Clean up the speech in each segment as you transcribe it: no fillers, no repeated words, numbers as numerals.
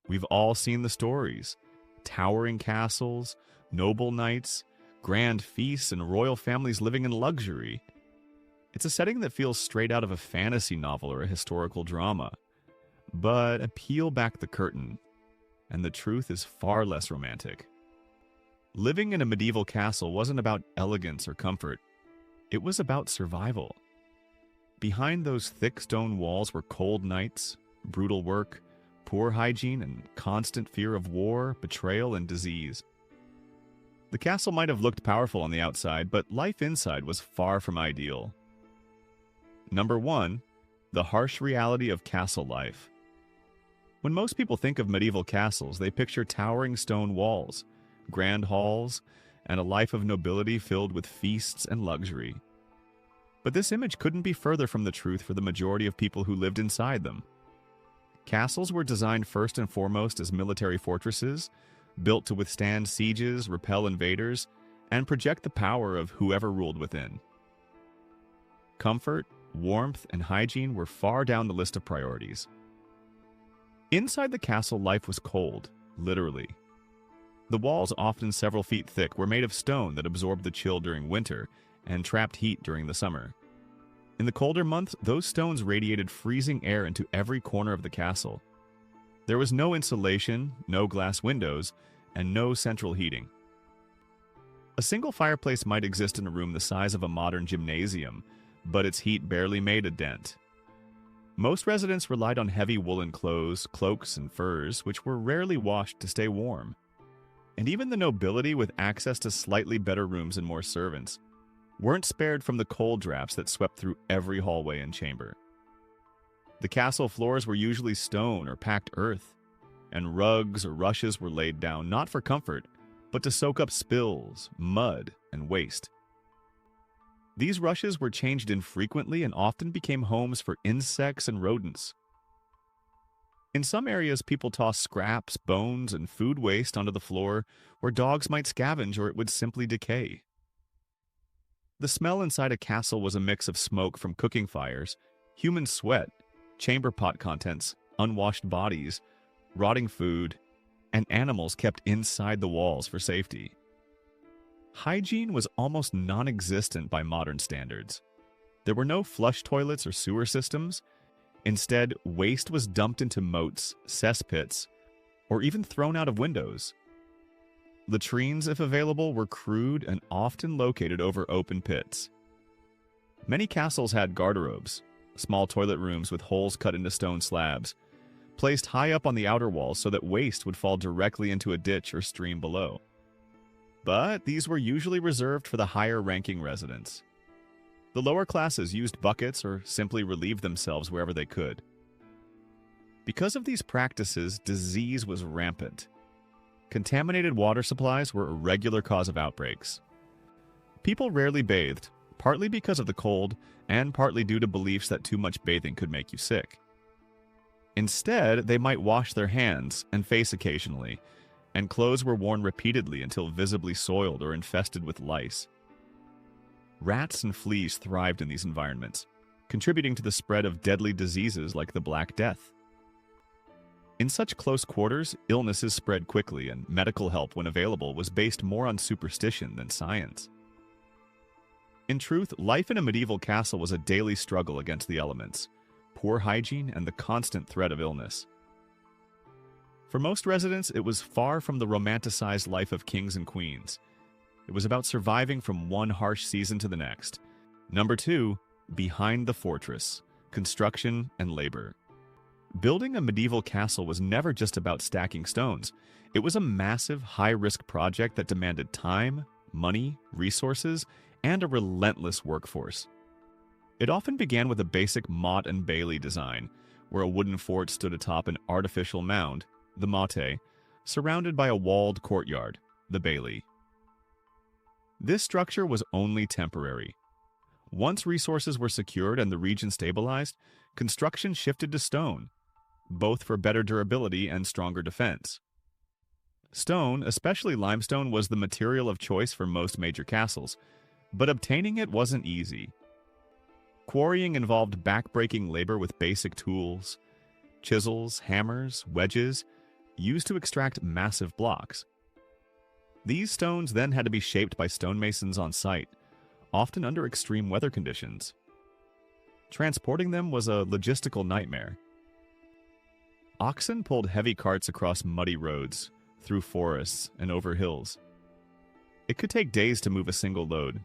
We've all seen the stories: towering castles, noble knights, grand feasts, and royal families living in luxury. It's a setting that feels straight out of a fantasy novel or a historical drama. But peel back the curtain, and the truth is far less romantic. Living in a medieval castle wasn't about elegance or comfort. It was about survival. Behind those thick stone walls were cold nights, brutal work, poor hygiene, and constant fear of war, betrayal, and disease. The castle might have looked powerful on the outside, but life inside was far from ideal. Number 1, the harsh reality of castle life. When most people think of medieval castles, they picture towering stone walls, grand halls, and a life of nobility filled with feasts and luxury. But this image couldn't be further from the truth for the majority of people who lived inside them. Castles were designed first and foremost as military fortresses, built to withstand sieges, repel invaders, and project the power of whoever ruled within. Comfort, warmth, and hygiene were far down the list of priorities. Inside the castle, life was cold, literally. The walls, often several feet thick, were made of stone that absorbed the chill during winter and trapped heat during the summer. In the colder months, those stones radiated freezing air into every corner of the castle. There was no insulation, no glass windows, and no central heating. A single fireplace might exist in a room the size of a modern gymnasium, but its heat barely made a dent. Most residents relied on heavy woolen clothes, cloaks, and furs, which were rarely washed to stay warm. And even the nobility, with access to slightly better rooms and more servants, weren't spared from the cold drafts that swept through every hallway and chamber. The castle floors were usually stone or packed earth, and rugs or rushes were laid down not for comfort, but to soak up spills, mud, and waste. These rushes were changed infrequently and often became homes for insects and rodents. In some areas, people tossed scraps, bones, and food waste onto the floor where dogs might scavenge or it would simply decay. The smell inside a castle was a mix of smoke from cooking fires, human sweat, chamber pot contents, unwashed bodies, rotting food, and animals kept inside the walls for safety. Hygiene was almost non-existent by modern standards. There were no flush toilets or sewer systems. Instead, waste was dumped into moats, cesspits, or even thrown out of windows. Latrines, if available, were crude and often located over open pits. Many castles had garderobes, small toilet rooms with holes cut into stone slabs, placed high up on the outer walls so that waste would fall directly into a ditch or stream below. But these were usually reserved for the higher-ranking residents. The lower classes used buckets or simply relieved themselves wherever they could. Because of these practices, disease was rampant. Contaminated water supplies were a regular cause of outbreaks. People rarely bathed, partly because of the cold and partly due to beliefs that too much bathing could make you sick. Instead, they might wash their hands and face occasionally, and clothes were worn repeatedly until visibly soiled or infested with lice. Rats and fleas thrived in these environments, contributing to the spread of deadly diseases like the Black Death. In such close quarters, illnesses spread quickly, and medical help, when available, was based more on superstition than science. In truth, life in a medieval castle was a daily struggle against the elements, poor hygiene, and the constant threat of illness. For most residents, it was far from the romanticized life of kings and queens. It was about surviving from one harsh season to the next. Number 2, behind the fortress, construction and labor. Building a medieval castle was never just about stacking stones. It was a massive, high-risk project that demanded time, money, resources, and a relentless workforce. It often began with a basic motte and bailey design, where a wooden fort stood atop an artificial mound, the motte, surrounded by a walled courtyard, the bailey. This structure was only temporary. Once resources were secured and the region stabilized, construction shifted to stone, both for better durability and stronger defense. Stone, especially limestone, was the material of choice for most major castles, but obtaining it wasn't easy. Quarrying involved back-breaking labor with basic tools, chisels, hammers, wedges, used to extract massive blocks. These stones then had to be shaped by stonemasons on site, often under extreme weather conditions. Transporting them was a logistical nightmare. Oxen pulled heavy carts across muddy roads, through forests, and over hills. It could take days to move a single load.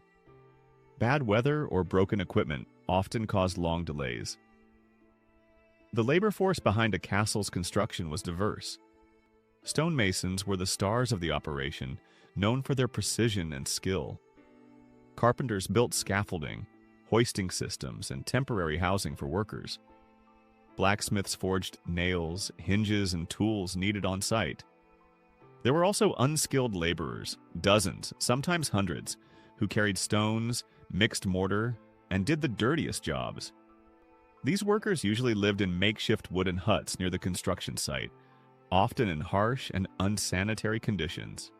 Bad weather or broken equipment often caused long delays. The labor force behind a castle's construction was diverse. Stonemasons were the stars of the operation, known for their precision and skill. Carpenters built scaffolding, hoisting systems, and temporary housing for workers. Blacksmiths forged nails, hinges, and tools needed on site. There were also unskilled laborers, dozens, sometimes hundreds, who carried stones, mixed mortar, and did the dirtiest jobs. These workers usually lived in makeshift wooden huts near the construction site, often in harsh and unsanitary conditions.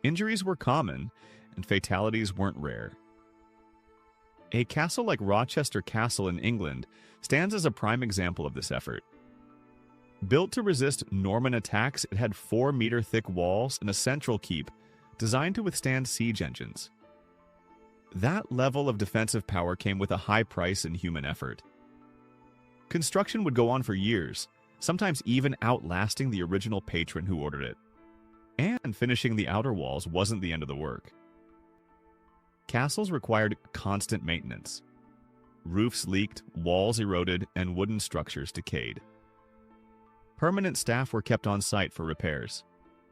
Injuries were common, and fatalities weren't rare. A castle like Rochester Castle in England stands as a prime example of this effort. Built to resist Norman attacks, it had 4-meter-thick walls and a central keep designed to withstand siege engines. That level of defensive power came with a high price and human effort. Construction would go on for years, sometimes even outlasting the original patron who ordered it. And finishing the outer walls wasn't the end of the work. Castles required constant maintenance. Roofs leaked, walls eroded, and wooden structures decayed. Permanent staff were kept on site for repairs.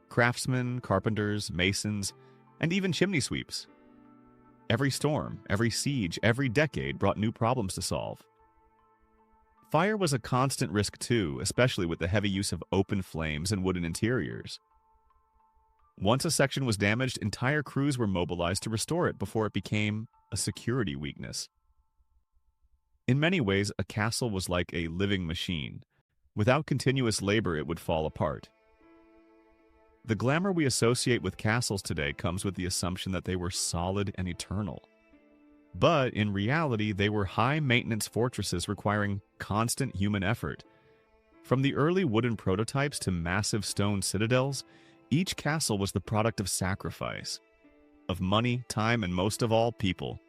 Craftsmen, carpenters, masons, and even chimney sweeps. Every storm, every siege, every decade brought new problems to solve. Fire was a constant risk too, especially with the heavy use of open flames and wooden interiors. Once a section was damaged, entire crews were mobilized to restore it before it became a security weakness. In many ways, a castle was like a living machine. Without continuous labor, it would fall apart. The glamour we associate with castles today comes with the assumption that they were solid and eternal. But in reality, they were high-maintenance fortresses requiring constant human effort. From the early wooden prototypes to massive stone citadels, each castle was the product of sacrifice, of money, time, and most of all, people.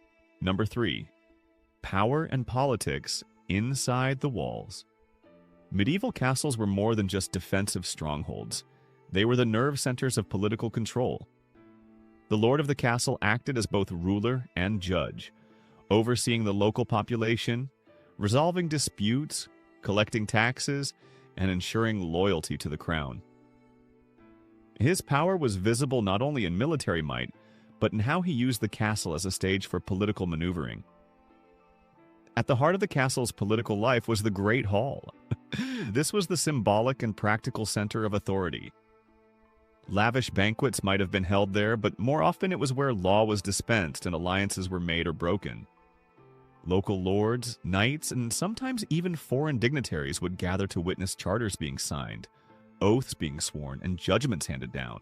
Number 3, power and politics inside the walls. Medieval castles were more than just defensive strongholds. They were the nerve centers of political control. The lord of the castle acted as both ruler and judge, overseeing the local population, resolving disputes, collecting taxes, and ensuring loyalty to the crown. His power was visible not only in military might, but in how he used the castle as a stage for political maneuvering. At the heart of the castle's political life was the Great Hall. This was the symbolic and practical center of authority. Lavish banquets might have been held there, but more often it was where law was dispensed and alliances were made or broken. Local lords, knights, and sometimes even foreign dignitaries would gather to witness charters being signed, oaths being sworn, and judgments handed down.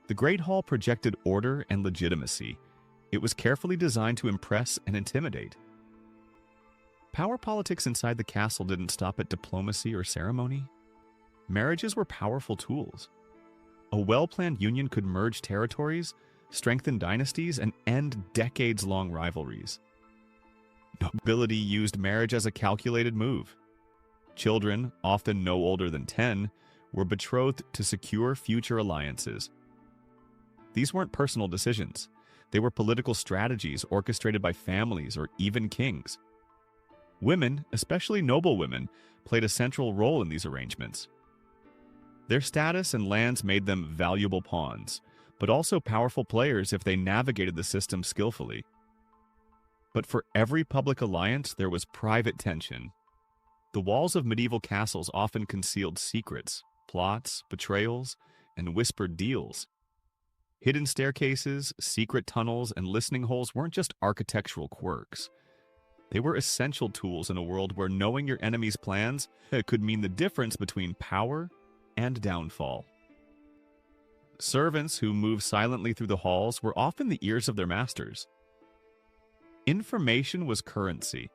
The Great Hall projected order and legitimacy. It was carefully designed to impress and intimidate. Power politics inside the castle didn't stop at diplomacy or ceremony. Marriages were powerful tools. A well-planned union could merge territories, strengthen dynasties, and end decades-long rivalries. Nobility used marriage as a calculated move. Children, often no older than 10, were betrothed to secure future alliances. These weren't personal decisions. They were political strategies orchestrated by families or even kings. Women, especially noble women, played a central role in these arrangements. Their status and lands made them valuable pawns, but also powerful players if they navigated the system skillfully. But for every public alliance, there was private tension. The walls of medieval castles often concealed secrets, plots, betrayals, and whispered deals. Hidden staircases, secret tunnels, and listening holes weren't just architectural quirks. They were essential tools in a world where knowing your enemy's plans could mean the difference between power and downfall. Servants who moved silently through the halls were often the ears of their masters. Information was currency.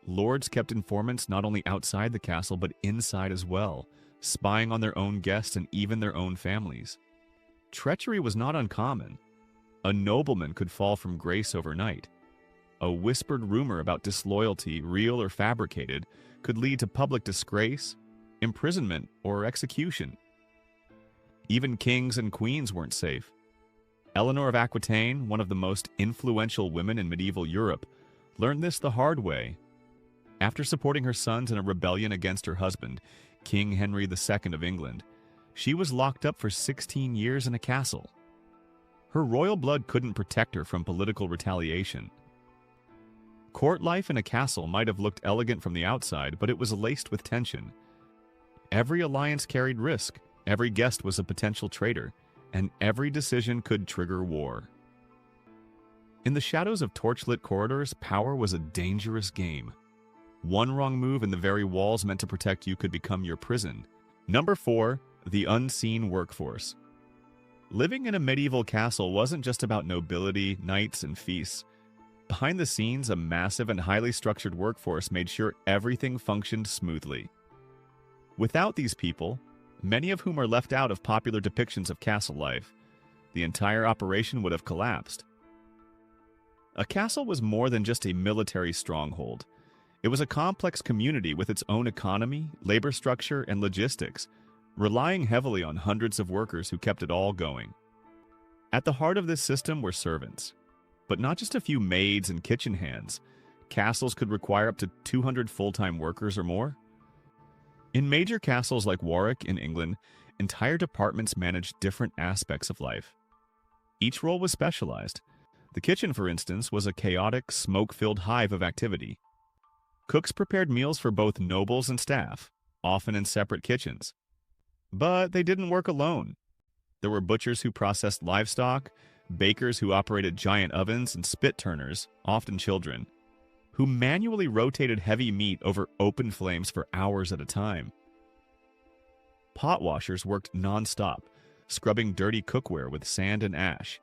Lords kept informants not only outside the castle but inside as well, spying on their own guests and even their own families. Treachery was not uncommon. A nobleman could fall from grace overnight. A whispered rumor about disloyalty, real or fabricated, could lead to public disgrace, imprisonment, or execution. Even kings and queens weren't safe. Eleanor of Aquitaine, one of the most influential women in medieval Europe, learned this the hard way. After supporting her sons in a rebellion against her husband, King Henry II of England, she was locked up for 16 years in a castle. Her royal blood couldn't protect her from political retaliation. Court life in a castle might have looked elegant from the outside, but it was laced with tension. Every alliance carried risk, every guest was a potential traitor, and every decision could trigger war. In the shadows of torchlit corridors, power was a dangerous game. One wrong move and the very walls meant to protect you could become your prison. Number 4, the unseen workforce. Living in a medieval castle wasn't just about nobility, knights, and feasts. Behind the scenes, a massive and highly structured workforce made sure everything functioned smoothly. Without these people, many of whom are left out of popular depictions of castle life, the entire operation would have collapsed. A castle was more than just a military stronghold. It was a complex community with its own economy, labor structure, and logistics, relying heavily on hundreds of workers who kept it all going. At the heart of this system were servants. But not just a few maids and kitchen hands. Castles could require up to 200 full-time workers or more. In major castles like Warwick in England, entire departments managed different aspects of life. Each role was specialized. The kitchen, for instance, was a chaotic, smoke-filled hive of activity. Cooks prepared meals for both nobles and staff, often in separate kitchens. But they didn't work alone. There were butchers who processed livestock, bakers who operated giant ovens, and spit turners, often children, who manually rotated heavy meat over open flames for hours at a time. Pot washers worked non-stop, scrubbing dirty cookware with sand and ash.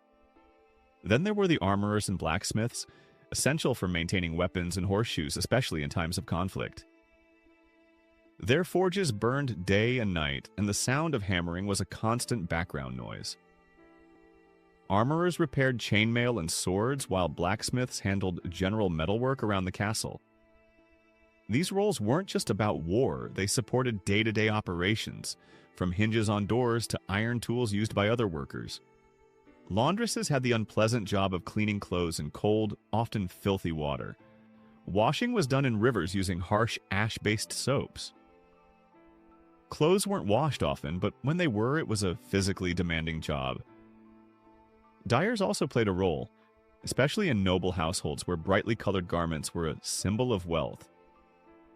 Then there were the armorers and blacksmiths, essential for maintaining weapons and horseshoes, especially in times of conflict. Their forges burned day and night, and the sound of hammering was a constant background noise. Armorers repaired chainmail and swords, while blacksmiths handled general metalwork around the castle. These roles weren't just about war, they supported day-to-day operations, from hinges on doors to iron tools used by other workers. Laundresses had the unpleasant job of cleaning clothes in cold, often filthy water. Washing was done in rivers using harsh ash-based soaps. Clothes weren't washed often, but when they were, it was a physically demanding job. Dyers also played a role, especially in noble households where brightly colored garments were a symbol of wealth.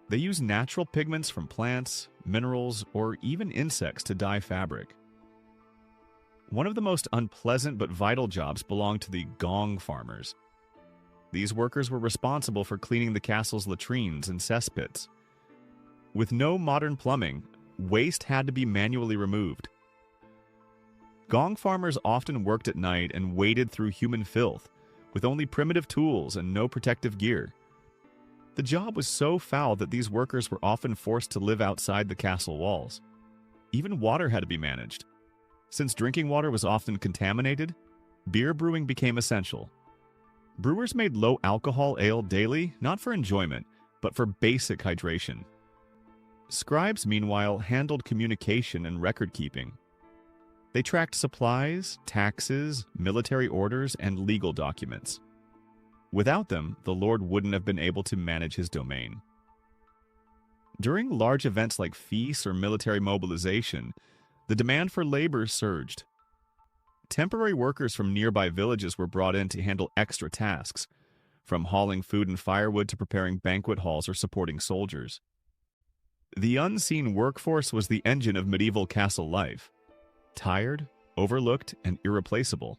They used natural pigments from plants, minerals, or even insects to dye fabric. One of the most unpleasant but vital jobs belonged to the gong farmers. These workers were responsible for cleaning the castle's latrines and cesspits. With no modern plumbing, waste had to be manually removed. Gong farmers often worked at night and waded through human filth, with only primitive tools and no protective gear. The job was so foul that these workers were often forced to live outside the castle walls. Even water had to be managed. Since drinking water was often contaminated, beer brewing became essential. Brewers made low-alcohol ale daily, not for enjoyment, but for basic hydration. Scribes, meanwhile, handled communication and record-keeping. They tracked supplies, taxes, military orders, and legal documents. Without them, the Lord wouldn't have been able to manage his domain. During large events like feasts or military mobilization, the demand for labor surged. Temporary workers from nearby villages were brought in to handle extra tasks, from hauling food and firewood to preparing banquet halls or supporting soldiers. The unseen workforce was the engine of medieval castle life. Tired, overlooked, and irreplaceable.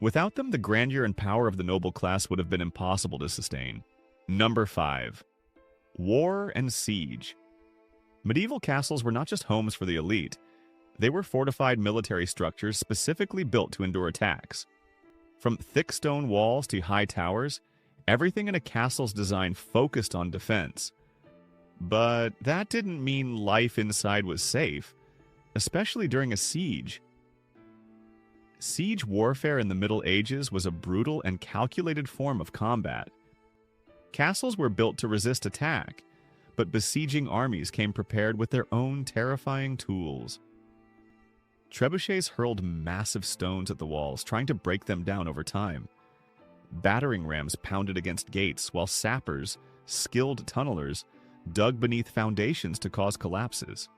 Without them, the grandeur and power of the noble class would have been impossible to sustain. Number 5. War and siege. Medieval castles were not just homes for the elite. They were fortified military structures specifically built to endure attacks. From thick stone walls to high towers, everything in a castle's design focused on defense. But that didn't mean life inside was safe, especially during a siege. Siege warfare in the Middle Ages was a brutal and calculated form of combat. Castles were built to resist attack, but besieging armies came prepared with their own terrifying tools. Trebuchets hurled massive stones at the walls, trying to break them down over time. Battering rams pounded against gates, while sappers, skilled tunnelers, dug beneath foundations to cause collapses.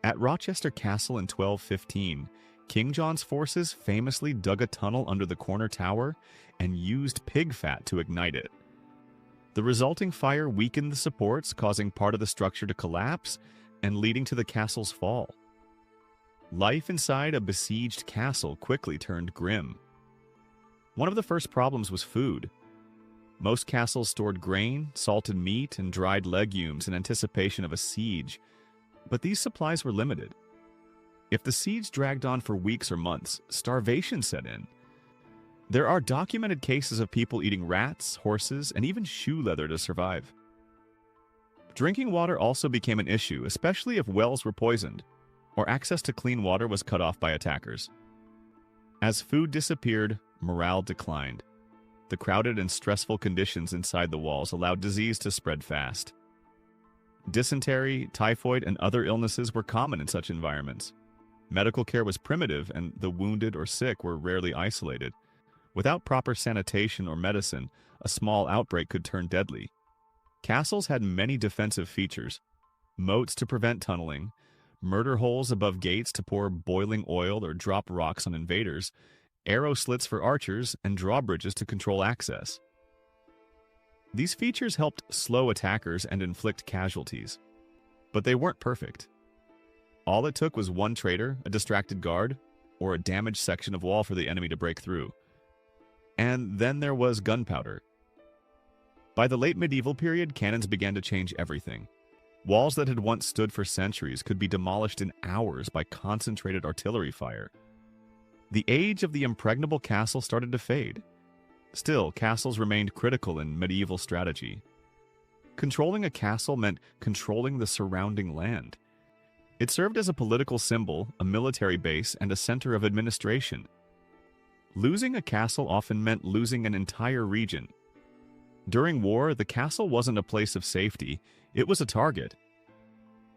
At Rochester Castle in 1215, King John's forces famously dug a tunnel under the corner tower and used pig fat to ignite it. The resulting fire weakened the supports, causing part of the structure to collapse and leading to the castle's fall. Life inside a besieged castle quickly turned grim. One of the first problems was food. Most castles stored grain, salted meat, and dried legumes in anticipation of a siege, but these supplies were limited. If the siege dragged on for weeks or months, starvation set in. There are documented cases of people eating rats, horses, and even shoe leather to survive. Drinking water also became an issue, especially if wells were poisoned, or access to clean water was cut off by attackers. As food disappeared, morale declined. The crowded and stressful conditions inside the walls allowed disease to spread fast. Dysentery, typhoid, and other illnesses were common in such environments. Medical care was primitive, and the wounded or sick were rarely isolated. Without proper sanitation or medicine, a small outbreak could turn deadly. Castles had many defensive features: moats to prevent tunneling, murder holes above gates to pour boiling oil or drop rocks on invaders, arrow slits for archers, and drawbridges to control access. These features helped slow attackers and inflict casualties. But they weren't perfect. All it took was one traitor, a distracted guard, or a damaged section of wall for the enemy to break through. And then there was gunpowder. By the late medieval period, cannons began to change everything. Walls that had once stood for centuries could be demolished in hours by concentrated artillery fire. The age of the impregnable castle started to fade. Still, castles remained critical in medieval strategy. Controlling a castle meant controlling the surrounding land. It served as a political symbol, a military base, and a center of administration. Losing a castle often meant losing an entire region. During war, the castle wasn't a place of safety, it was a target.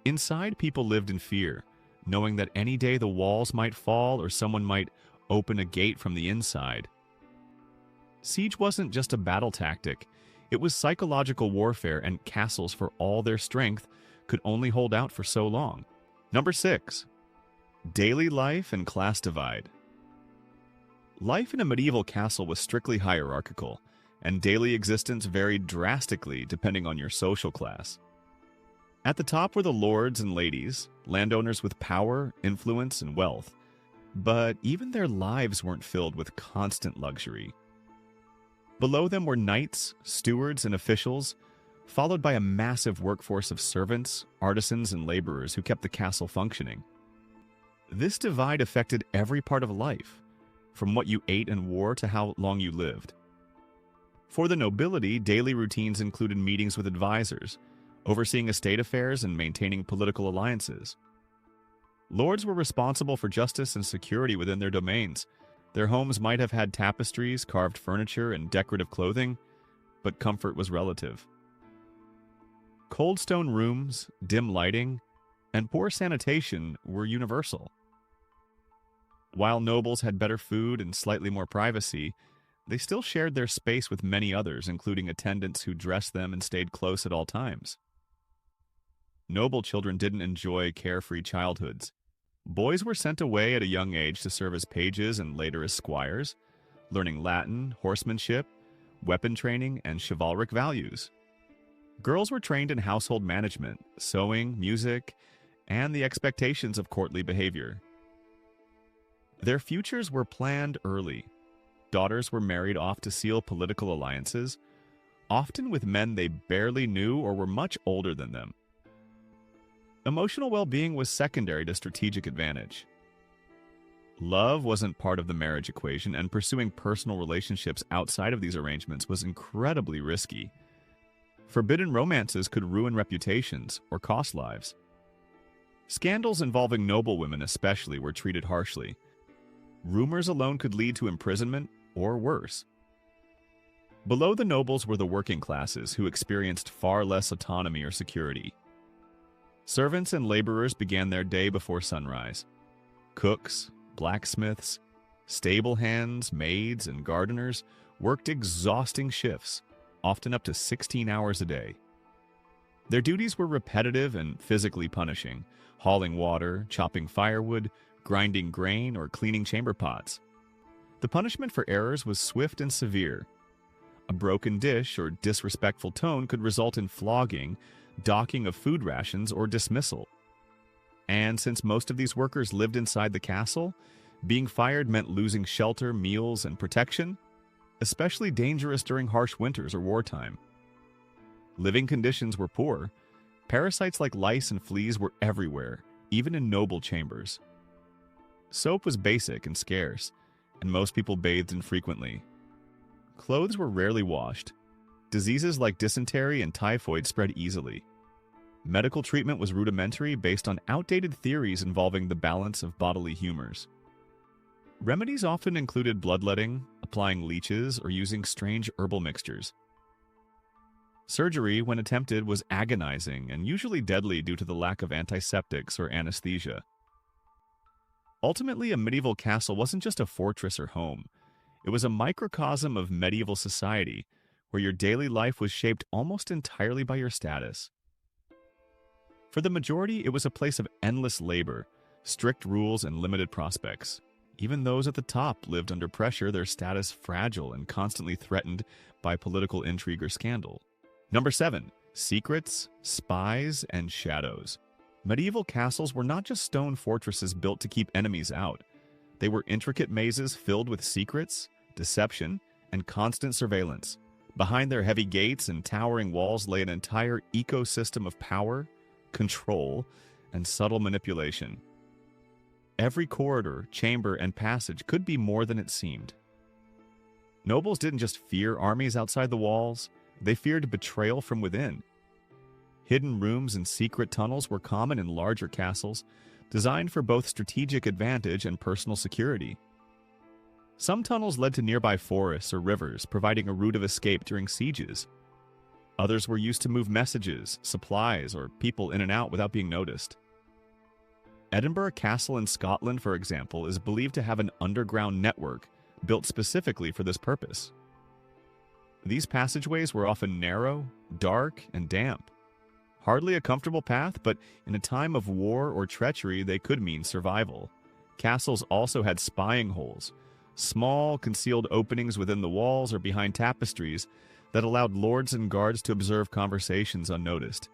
Inside, people lived in fear, knowing that any day the walls might fall or someone might open a gate from the inside. Siege wasn't just a battle tactic, it was psychological warfare, and castles, for all their strength, could only hold out for so long. Number 6. Daily life and class divide. Life in a medieval castle was strictly hierarchical, and daily existence varied drastically depending on your social class. At the top were the lords and ladies, landowners with power, influence, and wealth. But even their lives weren't filled with constant luxury. Below them were knights, stewards, and officials, followed by a massive workforce of servants, artisans, and laborers who kept the castle functioning. This divide affected every part of life, from what you ate and wore to how long you lived. For the nobility, daily routines included meetings with advisors, overseeing estate affairs, and maintaining political alliances. Lords were responsible for justice and security within their domains. Their homes might have had tapestries, carved furniture, and decorative clothing, but comfort was relative. Cold stone rooms, dim lighting, and poor sanitation were universal. While nobles had better food and slightly more privacy, they still shared their space with many others, including attendants who dressed them and stayed close at all times. Noble children didn't enjoy carefree childhoods. Boys were sent away at a young age to serve as pages and later as squires, learning Latin, horsemanship, weapon training, and chivalric values. Girls were trained in household management, sewing, music, and the expectations of courtly behavior. Their futures were planned early. Daughters were married off to seal political alliances, often with men they barely knew or were much older than them. Emotional well-being was secondary to strategic advantage. Love wasn't part of the marriage equation, and pursuing personal relationships outside of these arrangements was incredibly risky. Forbidden romances could ruin reputations or cost lives. Scandals involving noblewomen especially were treated harshly. Rumors alone could lead to imprisonment or worse. Below the nobles were the working classes who experienced far less autonomy or security. Servants and laborers began their day before sunrise. Cooks, blacksmiths, stable hands, maids, and gardeners worked exhausting shifts, often up to 16 hours a day. Their duties were repetitive and physically punishing, hauling water, chopping firewood, grinding grain, or cleaning chamber pots. The punishment for errors was swift and severe. A broken dish or disrespectful tone could result in flogging, docking of food rations, or dismissal. And since most of these workers lived inside the castle, being fired meant losing shelter, meals, and protection, especially dangerous during harsh winters or wartime. Living conditions were poor. Parasites like lice and fleas were everywhere, even in noble chambers. Soap was basic and scarce, and most people bathed infrequently. Clothes were rarely washed. Diseases like dysentery and typhoid spread easily. Medical treatment was rudimentary based on outdated theories involving the balance of bodily humors. Remedies often included bloodletting, applying leeches, or using strange herbal mixtures. Surgery, when attempted, was agonizing and usually deadly due to the lack of antiseptics or anesthesia. Ultimately, a medieval castle wasn't just a fortress or home. It was a microcosm of medieval society, where your daily life was shaped almost entirely by your status. For the majority, it was a place of endless labor, strict rules, and limited prospects. Even those at the top lived under pressure, their status fragile and constantly threatened by political intrigue or scandal. Number 7. Secrets, spies, and shadows. Medieval castles were not just stone fortresses built to keep enemies out. They were intricate mazes filled with secrets, deception, and constant surveillance. Behind their heavy gates and towering walls lay an entire ecosystem of power, control, and subtle manipulation. Every corridor, chamber, and passage could be more than it seemed. Nobles didn't just fear armies outside the walls, they feared betrayal from within. Hidden rooms and secret tunnels were common in larger castles, designed for both strategic advantage and personal security. Some tunnels led to nearby forests or rivers, providing a route of escape during sieges. Others were used to move messages, supplies, or people in and out without being noticed. Edinburgh Castle in Scotland, for example, is believed to have an underground network built specifically for this purpose. These passageways were often narrow, dark, and damp. Hardly a comfortable path, but in a time of war or treachery, they could mean survival. Castles also had spying holes, small, concealed openings within the walls or behind tapestries that allowed lords and guards to observe conversations unnoticed.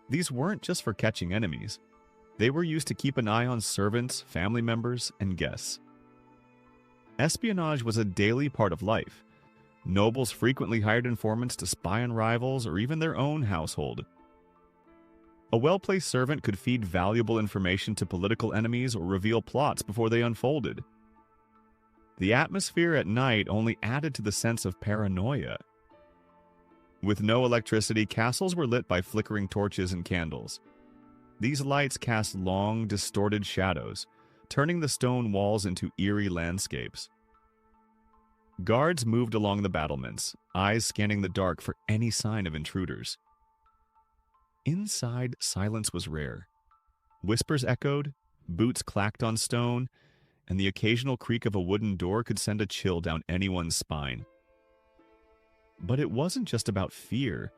These weren't just for catching enemies. They were used to keep an eye on servants, family members, and guests. Espionage was a daily part of life. Nobles frequently hired informants to spy on rivals or even their own household. A well-placed servant could feed valuable information to political enemies or reveal plots before they unfolded. The atmosphere at night only added to the sense of paranoia. With no electricity, castles were lit by flickering torches and candles. These lights cast long, distorted shadows, turning the stone walls into eerie landscapes. Guards moved along the battlements, eyes scanning the dark for any sign of intruders. Inside, silence was rare. Whispers echoed, boots clacked on stone, and the occasional creak of a wooden door could send a chill down anyone's spine. But it wasn't just about fear.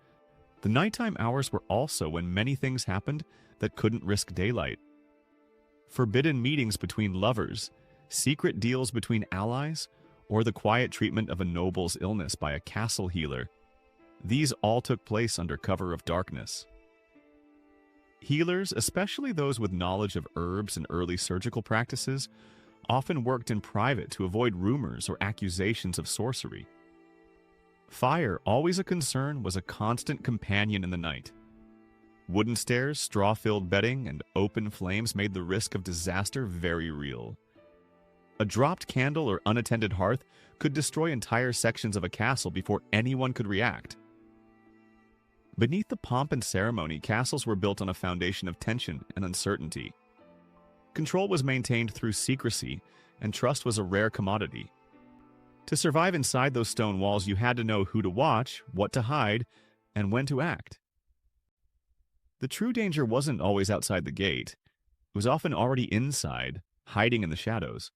The nighttime hours were also when many things happened that couldn't risk daylight. Forbidden meetings between lovers, secret deals between allies, or the quiet treatment of a noble's illness by a castle healer. These all took place under cover of darkness. Healers, especially those with knowledge of herbs and early surgical practices, often worked in private to avoid rumors or accusations of sorcery. Fire, always a concern, was a constant companion in the night. Wooden stairs, straw-filled bedding, and open flames made the risk of disaster very real. A dropped candle or unattended hearth could destroy entire sections of a castle before anyone could react. Beneath the pomp and ceremony, castles were built on a foundation of tension and uncertainty. Control was maintained through secrecy, and trust was a rare commodity. To survive inside those stone walls, you had to know who to watch, what to hide, and when to act. The true danger wasn't always outside the gate. It was often already inside, hiding in the shadows.